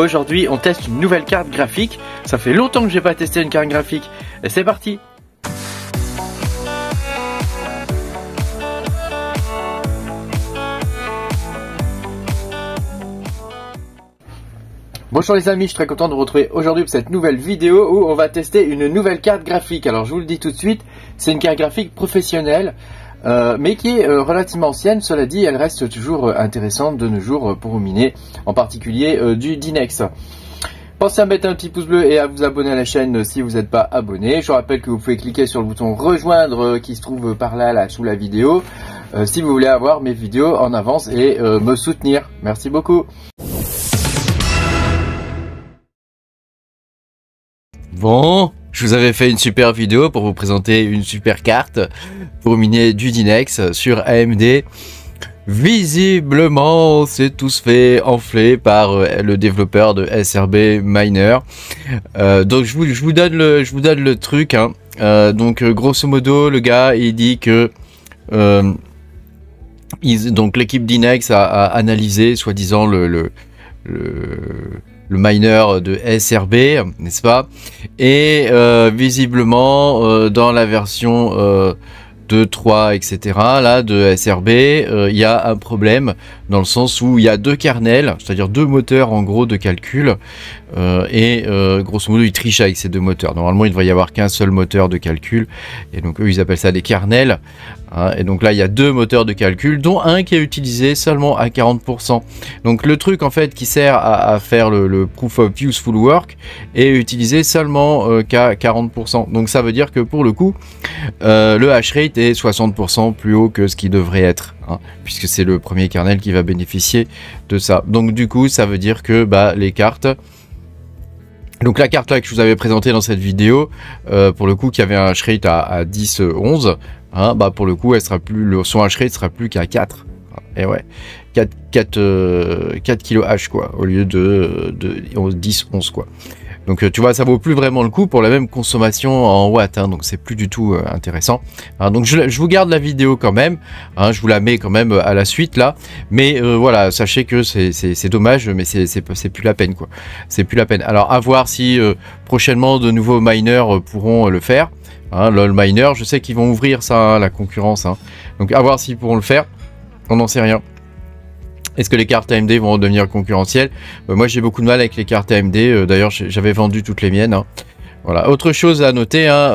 Aujourd'hui on teste une nouvelle carte graphique. Ça fait longtemps que j'ai pas testé une carte graphique. Et c'est parti. Bonjour les amis, je suis très content de vous retrouver aujourd'hui pour cette nouvelle vidéo où on va tester une nouvelle carte graphique. Alors je vous le dis tout de suite, c'est une carte graphique professionnelle, mais qui est relativement ancienne. Cela dit, elle reste toujours intéressante de nos jours pour miner, en particulier du Dynex. Pensez à mettre un petit pouce bleu et à vous abonner à la chaîne si vous n'êtes pas abonné. Je vous rappelle que vous pouvez cliquer sur le bouton rejoindre qui se trouve par là sous la vidéo, si vous voulez avoir mes vidéos en avance et me soutenir. Merci beaucoup. Bon, je vous avais fait une super vidéo pour vous présenter une super carte pour miner du Dynex sur AMD. Visiblement, c'est tous fait enfler par le développeur de SRB Miner. Donc je vous donne le truc. Hein. Donc grosso modo, le gars il dit que donc l'équipe Dynex a analysé soi-disant le miner de SRB, n'est-ce pas? Et visiblement, dans la version 2.3, etc., là, de SRB, il y a un problème dans le sens où il y a deux kernels, c'est-à-dire deux moteurs en gros de calcul, et grosso modo, ils trichent avec ces deux moteurs. Normalement, il ne devrait y avoir qu'un seul moteur de calcul, et donc eux, ils appellent ça des kernels. Hein, et donc là, il y a deux moteurs de calcul, dont un qui est utilisé seulement à 40%. Donc le truc, en fait, qui sert à faire le Proof of Useful Work est utilisé seulement qu'à 40%. Donc ça veut dire que pour le coup, le hash rate est 60% plus haut que ce qui devrait être. Hein, puisque c'est le premier kernel qui va bénéficier de ça. Donc du coup, ça veut dire que les cartes... Donc la carte là que je vous avais présentée dans cette vidéo, pour le coup, qui avait un hash rate à 10, 11... Hein, pour le coup, elle sera plus, son hash rate sera plus qu'à 4. Et ouais, 4 kHz quoi, au lieu de 10, 11 quoi. Donc tu vois, ça vaut plus vraiment le coup pour la même consommation en watts, hein, donc c'est plus du tout intéressant. Hein, donc je vous garde la vidéo quand même, hein, je vous la mets quand même à la suite là. Mais voilà, sachez que c'est dommage, mais c'est plus la peine quoi. C'est plus la peine. Alors à voir si prochainement de nouveaux miners pourront le faire. Hein, LOL Miner, je sais qu'ils vont ouvrir ça, hein, la concurrence. Hein. Donc à voir s'ils pourront le faire. On n'en sait rien. Est-ce que les cartes AMD vont devenir concurrentielles? Moi j'ai beaucoup de mal avec les cartes AMD. D'ailleurs j'avais vendu toutes les miennes. Hein. Voilà. Autre chose à noter, hein,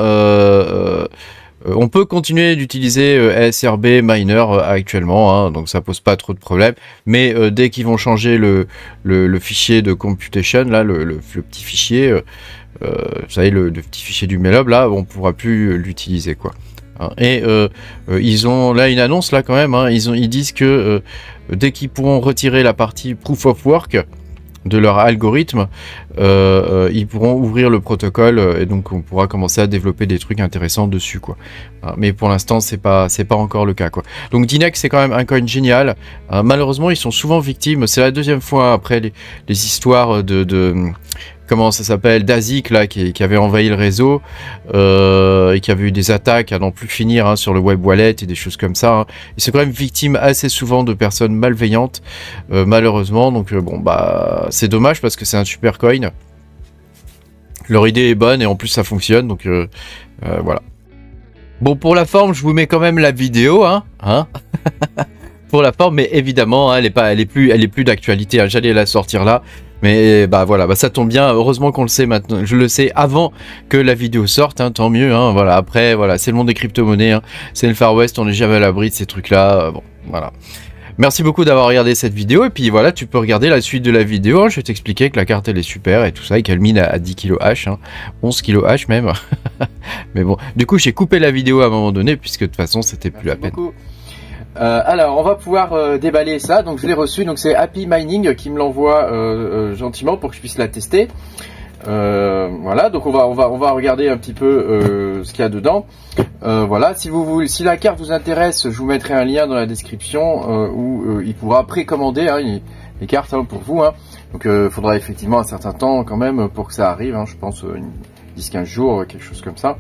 on peut continuer d'utiliser SRB Miner actuellement, hein, donc ça pose pas trop de problèmes. Mais dès qu'ils vont changer le fichier de computation, là, le petit fichier, vous savez, le petit fichier du Melob, là, on pourra plus l'utiliser, quoi. Hein, et ils ont là une annonce là quand même. Hein, ils disent que dès qu'ils pourront retirer la partie Proof of Work de leur algorithme, ils pourront ouvrir le protocole et donc on pourra commencer à développer des trucs intéressants dessus quoi. Mais pour l'instant c'est pas encore le cas quoi. Donc Dynex c'est quand même un coin génial. Malheureusement ils sont souvent victimes. C'est la deuxième fois après les histoires de comment ça s'appelle, d'ASIC là qui avait envahi le réseau et qui avait eu des attaques à n'en plus finir hein, sur le web wallet et des choses comme ça. Hein. Ils sont quand même victimes assez souvent de personnes malveillantes malheureusement. Donc bon c'est dommage parce que c'est un super coin. Leur idée est bonne et en plus ça fonctionne donc voilà. Bon pour la forme je vous mets quand même la vidéo hein pour la forme mais évidemment hein, elle est plus d'actualité. Hein. J'allais la sortir là. Mais voilà, ça tombe bien, heureusement qu'on le sait maintenant, je le sais avant que la vidéo sorte, hein, tant mieux, hein, voilà, après, voilà, c'est le monde des crypto-monnaies, hein, c'est le Far West, on n'est jamais à l'abri de ces trucs-là, bon, voilà. Merci beaucoup d'avoir regardé cette vidéo, et puis voilà, tu peux regarder la suite de la vidéo, hein, je vais t'expliquer que la carte elle est super, et tout ça, et qu'elle mine à 10 kHz, hein, 11 kHz même, mais bon, du coup j'ai coupé la vidéo à un moment donné, puisque de toute façon c'était plus la peine. Alors on va pouvoir déballer ça, donc je l'ai reçu, donc c'est Happy Mining qui me l'envoie gentiment pour que je puisse la tester. Voilà, donc on va regarder un petit peu ce qu'il y a dedans. Voilà, si la carte vous intéresse, je vous mettrai un lien dans la description où il pourra précommander hein, les cartes hein, pour vous. Hein. Donc il faudra effectivement un certain temps quand même pour que ça arrive, hein, je pense 10-15 jours, quelque chose comme ça.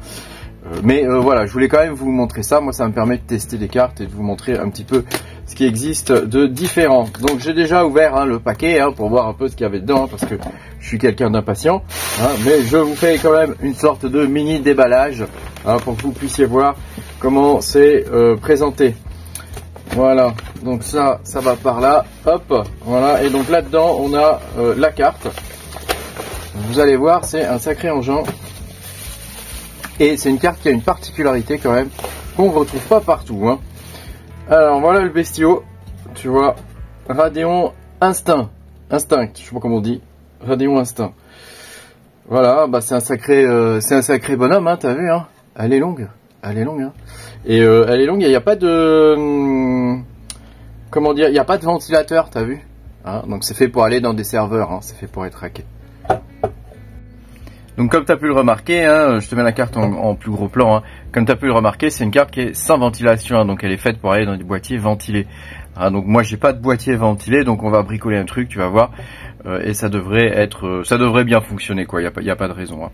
Mais voilà, je voulais quand même vous montrer ça. Moi, ça me permet de tester les cartes et de vous montrer un petit peu ce qui existe de différent. Donc j'ai déjà ouvert le paquet pour voir un peu ce qu'il y avait dedans, parce que je suis quelqu'un d'impatient, mais je vous fais quand même une sorte de mini déballage pour que vous puissiez voir comment c'est présenté. Voilà, donc ça va par là, hop, voilà, et donc là-dedans on a la carte. Vous allez voir, c'est un sacré engin, et c'est une carte qui a une particularité quand même, qu'on ne retrouve pas partout. Alors voilà le bestiau, tu vois, Radeon Instinct, je sais pas comment on dit, Radeon Instinct. Voilà, bah c'est un sacré bonhomme, t'as vu, elle est longue. Elle est longue, et elle est longue. Il n'y a pas de, comment dire, il n'y a pas de ventilateur, t'as vu, donc c'est fait pour aller dans des serveurs, c'est fait pour être hacké. Donc comme tu as pu le remarquer, je te mets la carte en plus gros plan, comme tu as pu le remarquer, c'est une carte qui est sans ventilation, donc elle est faite pour aller dans des boîtiers ventilés. Donc moi j'ai pas de boîtier ventilé, donc on va bricoler un truc, tu vas voir, et ça devrait bien fonctionner, quoi. Il y a pas de raison.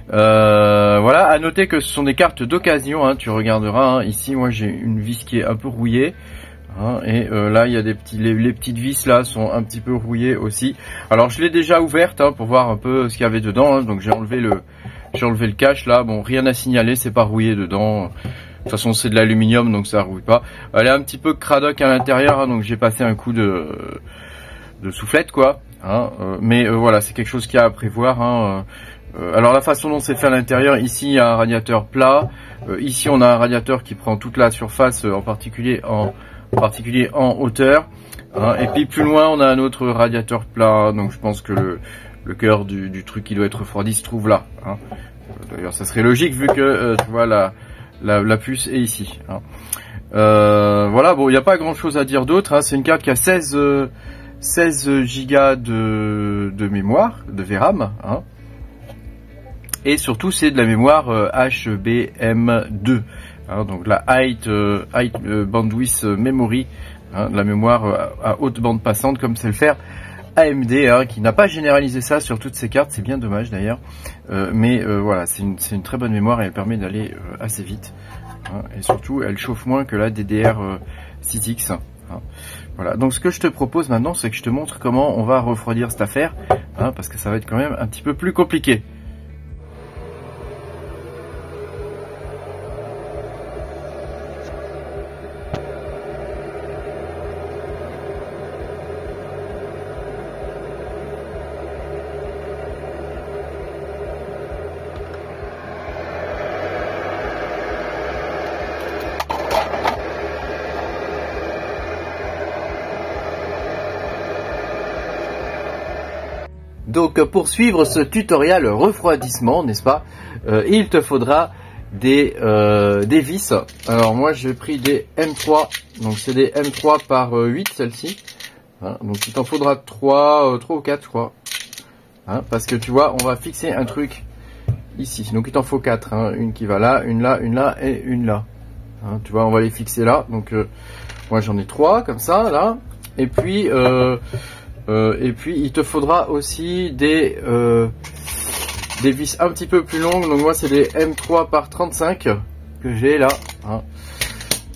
Voilà, à noter que ce sont des cartes d'occasion, tu regarderas. Ici, moi j'ai une vis qui est un peu rouillée. Et là il y a des les petites vis là sont un petit peu rouillées aussi. Alors je l'ai déjà ouverte pour voir un peu ce qu'il y avait dedans, donc j'ai enlevé le cache là. Bon, rien à signaler, c'est pas rouillé dedans. De toute façon c'est de l'aluminium, donc ça rouille pas. Elle est un petit peu cradoc à l'intérieur, donc j'ai passé un coup de soufflette, quoi. Mais voilà, c'est quelque chose qu'il y a à prévoir. Alors la façon dont c'est fait à l'intérieur, ici il y a un radiateur plat. Ici on a un radiateur qui prend toute la surface, en particulier en hauteur, et puis plus loin on a un autre radiateur plat, donc je pense que le cœur du truc qui doit être refroidi se trouve là, d'ailleurs ça serait logique vu que tu vois la puce est ici, voilà. Bon, il n'y a pas grand chose à dire d'autre, c'est une carte qui a 16 gigas de mémoire, de VRAM, et surtout c'est de la mémoire HBM2, donc la High Bandwidth Memory, de la mémoire à haute bande passante, comme sait le faire AMD, qui n'a pas généralisé ça sur toutes ses cartes, c'est bien dommage d'ailleurs, mais voilà, c'est une très bonne mémoire et elle permet d'aller assez vite, et surtout elle chauffe moins que la DDR6X. Voilà, donc ce que je te propose maintenant, c'est que je te montre comment on va refroidir cette affaire, parce que ça va être quand même un petit peu plus compliqué. Donc pour suivre ce tutoriel refroidissement, n'est-ce pas, il te faudra des vis. Alors moi j'ai pris des M3, donc c'est des M3 par 8 celle-ci. Donc il t'en faudra 3 ou 4 je crois. Parce que tu vois, on va fixer un truc ici. Donc il t'en faut 4, une qui va là, une là et une là. Tu vois, on va les fixer là. Donc moi j'en ai 3 comme ça là. Et puis il te faudra aussi des vis un petit peu plus longues. Donc moi c'est des M3 par 35 que j'ai là.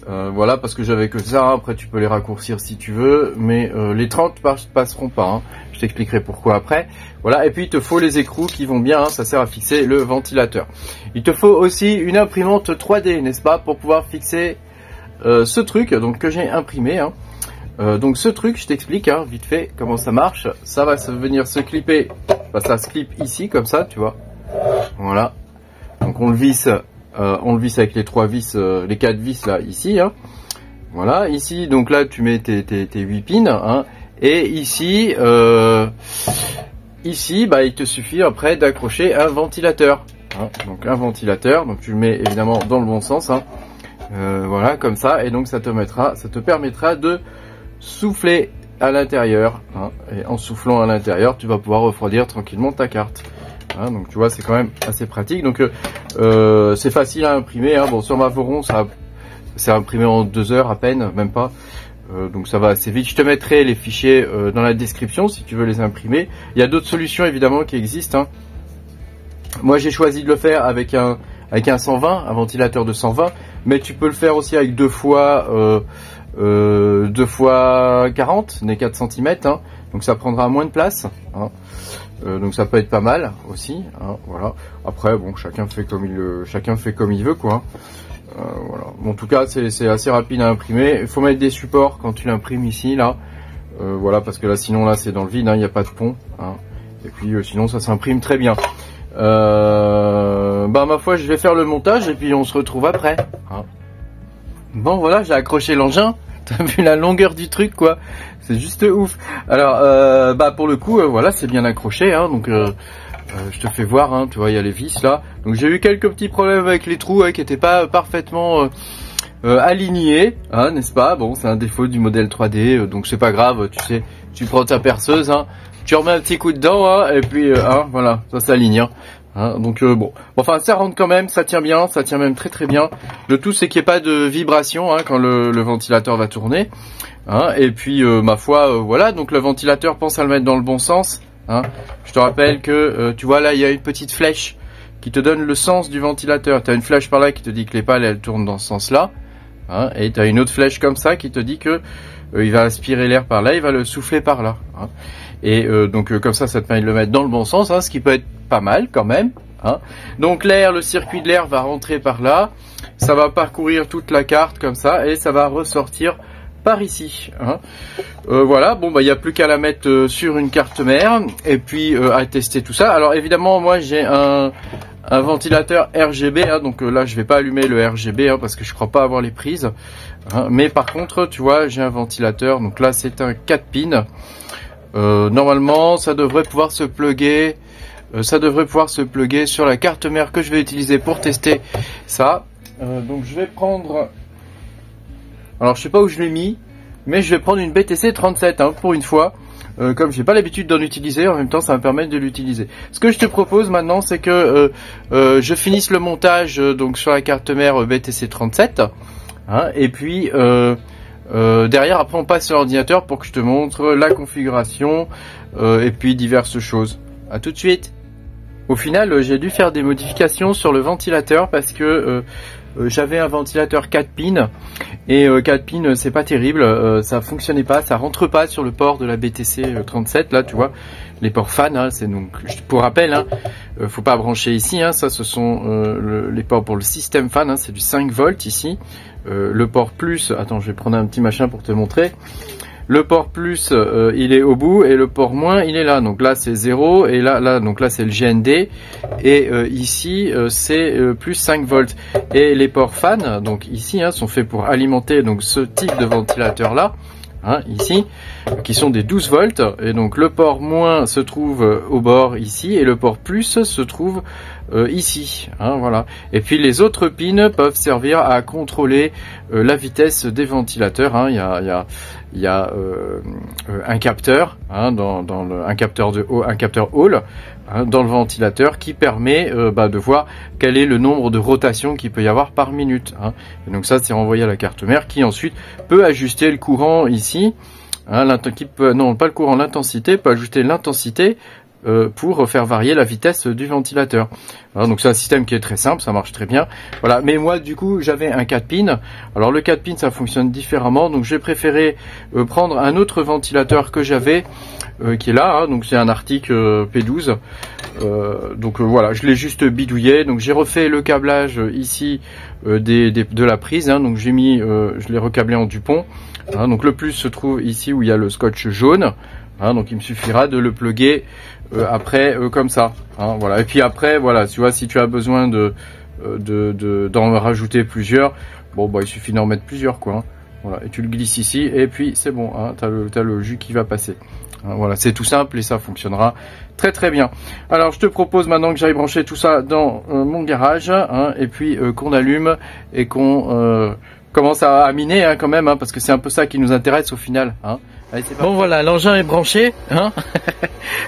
Voilà, parce que j'avais que ça. Après tu peux les raccourcir si tu veux, mais les 30 passeront pas. Je t'expliquerai pourquoi après. Voilà, et puis il te faut les écrous qui vont bien. Ça sert à fixer le ventilateur. Il te faut aussi une imprimante 3D, n'est-ce pas, pour pouvoir fixer ce truc donc que j'ai imprimé. Donc ce truc, je t'explique vite fait comment ça marche. Ça va venir se clipper, ça se clip ici comme ça, tu vois. Voilà. Donc on le visse avec les 3 vis, les 4 vis là ici. Voilà. Ici, donc là tu mets tes 8 pins. Et ici, il te suffit après d'accrocher un ventilateur. Donc un ventilateur. Donc tu le mets évidemment dans le bon sens. Voilà, comme ça. Et donc ça te permettra de souffler à l'intérieur, et en soufflant à l'intérieur tu vas pouvoir refroidir tranquillement ta carte. Donc tu vois, c'est quand même assez pratique. Donc c'est facile à imprimer. Bon, sur ma Voron c'est imprimé en 2 heures à peine, même pas. Donc ça va assez vite. Je te mettrai les fichiers dans la description si tu veux les imprimer. Il y a d'autres solutions évidemment qui existent. Moi j'ai choisi de le faire avec un 120, un ventilateur de 120, mais tu peux le faire aussi avec 2 fois 2 fois 40, n'est 4 cm, hein, donc ça prendra moins de place, hein. Donc ça peut être pas mal aussi, hein, voilà. Après bon, chacun fait comme il veut, quoi. Voilà. Bon, en tout cas c'est assez rapide à imprimer. Il faut mettre des supports quand tu l'imprimes ici là, voilà, parce que là sinon là c'est dans le vide, hein, il n'y a pas de pont, hein. Et puis sinon ça s'imprime très bien. Bah ma foi je vais faire le montage et puis on se retrouve après, hein. Bon voilà, j'ai accroché l'engin. T'as vu la longueur du truc, quoi, c'est juste ouf. Alors bah pour le coup voilà, c'est bien accroché, hein, donc je te fais voir, hein, tu vois, il y a les vis là. Donc j'ai eu quelques petits problèmes avec les trous, hein, qui n'étaient pas parfaitement alignés, hein, n'est-ce pas? Bon, c'est un défaut du modèle 3D, donc c'est pas grave, tu sais, tu prends ta perceuse, hein, tu remets un petit coup dedans, hein, et puis hein, voilà, ça s'aligne, hein. Hein, donc bon, enfin ça rentre quand même, ça tient bien, ça tient même très très bien. Le tout c'est qu'il n'y ait pas de vibration, hein, quand le ventilateur va tourner, hein, et puis ma foi voilà, donc le ventilateur, pense à le mettre dans le bon sens, hein. Je te rappelle que tu vois là il y a une petite flèche qui te donne le sens du ventilateur. Tu as une flèche par là qui te dit que les pales elles tournent dans ce sens là, hein, et tu as une autre flèche comme ça qui te dit que il va aspirer l'air par là, il va le souffler par là, hein. Et donc comme ça te permet de le mettre dans le bon sens, hein, ce qui peut être pas mal quand même, hein. Donc l'air, le circuit de l'air va rentrer par là, ça va parcourir toute la carte comme ça et ça va ressortir par ici, hein. Voilà, bon bah il n'y a plus qu'à la mettre sur une carte mère et puis à tester tout ça. Alors évidemment moi j'ai un ventilateur RGB, hein, donc là je vais pas allumer le RGB, hein, parce que je crois pas avoir les prises, hein, mais par contre tu vois j'ai un ventilateur, donc là c'est un 4 pins. Normalement ça devrait pouvoir se plugger, sur la carte mère que je vais utiliser pour tester ça. Donc je vais prendre, alors je sais pas où je l'ai mis, mais je vais prendre une BTC 37, hein, pour une fois. Comme j'ai pas l'habitude d'en utiliser, en même temps ça va me permettre de l'utiliser. Ce que je te propose maintenant, c'est que je finisse le montage donc sur la carte mère BTC 37, hein, et puis derrière après on passe sur l'ordinateur pour que je te montre la configuration et puis diverses choses. À tout de suite. Au final j'ai dû faire des modifications sur le ventilateur parce que j'avais un ventilateur 4 pins et 4 pins c'est pas terrible, ça fonctionnait pas, ça rentre pas sur le port de la BTC 37 là, tu vois, les ports fan, hein, c'est donc, pour rappel, hein, faut pas brancher ici, hein, ça ce sont les ports pour le système fan, hein, c'est du 5 volts ici. Le port plus, attends je vais prendre un petit machin pour te montrer. Le port plus il est au bout et le port moins il est là, donc là c'est 0 et là donc là c'est le GND et ici c'est plus 5 volts et les ports fan donc ici, hein, sont faits pour alimenter donc ce type de ventilateur là, hein, ici, qui sont des 12 volts et donc le port moins se trouve au bord ici et le port plus se trouve ici, hein, voilà. Et puis les autres pins peuvent servir à contrôler la vitesse des ventilateurs, hein. Il y a un capteur, hein, un capteur Hall, hein, dans le ventilateur qui permet de voir quel est le nombre de rotations qu'il peut y avoir par minute, hein. Et donc ça c'est renvoyé à la carte mère qui ensuite peut ajuster le courant ici, hein, non pas le courant, l'intensité, peut ajuster l'intensité pour faire varier la vitesse du ventilateur. Alors, donc c'est un système qui est très simple, ça marche très bien. Voilà, mais moi du coup j'avais un 4 pins. Alors le 4 pins ça fonctionne différemment, donc j'ai préféré prendre un autre ventilateur que j'avais qui est là, hein, donc c'est un Arctic P12. Donc voilà, je l'ai juste bidouillé. Donc j'ai refait le câblage ici de la prise, hein, donc j'ai mis, je l'ai recablé en Dupont. Hein, donc le plus se trouve ici où il y a le scotch jaune. Hein, donc il me suffira de le plugger après comme ça, hein, voilà. Et puis après voilà, tu vois, si tu as besoin d'en rajouter plusieurs, bon bah il suffit d'en mettre plusieurs, quoi, hein. Voilà, et tu le glisses ici et puis c'est bon, hein, t'as le jus qui va passer, hein, voilà, c'est tout simple et ça fonctionnera très très bien. Alors je te propose maintenant que j'aille brancher tout ça dans mon garage, hein, et puis qu'on allume et qu'on commence à miner, hein, quand même, hein, parce que c'est un peu ça qui nous intéresse au final, hein. Allez, bon voilà, l'engin est branché, hein.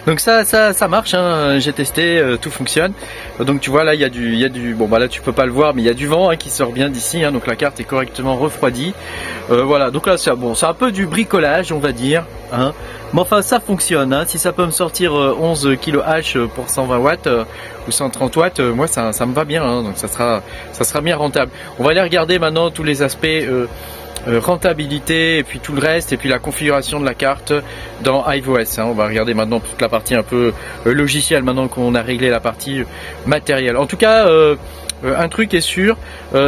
Donc ça marche, hein. J'ai testé, tout fonctionne. Donc tu vois là il y a du bon bah là tu peux pas le voir, mais il y a du vent, hein, qui sort bien d'ici, hein, donc la carte est correctement refroidie. Voilà, donc là c'est bon, c'est un peu du bricolage on va dire, hein. Mais enfin ça fonctionne, hein. Si ça peut me sortir 11 kWh pour 120 watts ou 130 watts, moi ça me va bien, hein. Donc ça sera bien rentable. On va aller regarder maintenant tous les aspects rentabilité et puis tout le reste et puis la configuration de la carte dans HiveOS. On va regarder maintenant toute la partie un peu logicielle maintenant qu'on a réglé la partie matérielle. En tout cas, un truc est sûr,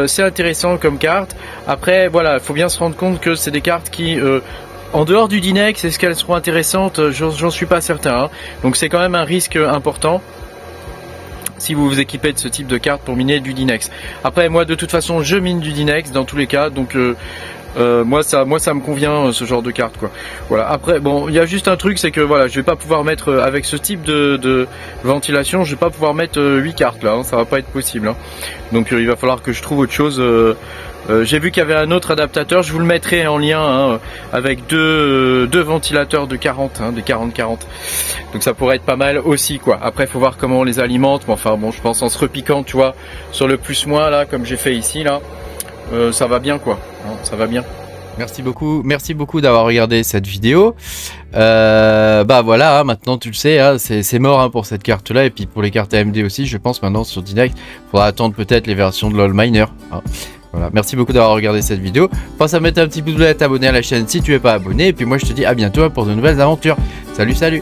c'est intéressant comme carte. Après, voilà, il faut bien se rendre compte que c'est des cartes qui en dehors du Dynex, est-ce qu'elles seront intéressantes? J'en suis pas certain. Hein. Donc c'est quand même un risque important si vous vous équipez de ce type de carte pour miner du Dynex. Après, moi de toute façon, je mine du Dynex dans tous les cas, donc moi ça me convient ce genre de carte quoi. Voilà. Après bon, il y a juste un truc, c'est que voilà, je vais pas pouvoir mettre avec ce type de ventilation, je vais pas pouvoir mettre 8 cartes là, hein, ça va pas être possible. Hein. Donc il va falloir que je trouve autre chose. J'ai vu qu'il y avait un autre adaptateur, je vous le mettrai en lien hein, avec deux ventilateurs de 40, hein, de 40-40. Donc ça pourrait être pas mal aussi quoi. Après il faut voir comment on les alimente, mais enfin bon, je pense en se repiquant, tu vois, sur le plus-moins là, comme j'ai fait ici là. Ça va bien quoi, ça va bien. Merci beaucoup d'avoir regardé cette vidéo. Bah voilà, hein, maintenant tu le sais, hein, c'est mort hein, pour cette carte là et puis pour les cartes AMD aussi, je pense maintenant sur Dynex, il faudra attendre peut-être les versions de LOL Miner. Hein. Voilà, merci beaucoup d'avoir regardé cette vidéo. Pense à mettre un petit pouce bleu et à t'abonner à la chaîne si tu n'es pas abonné. Et puis moi je te dis à bientôt pour de nouvelles aventures. Salut, salut!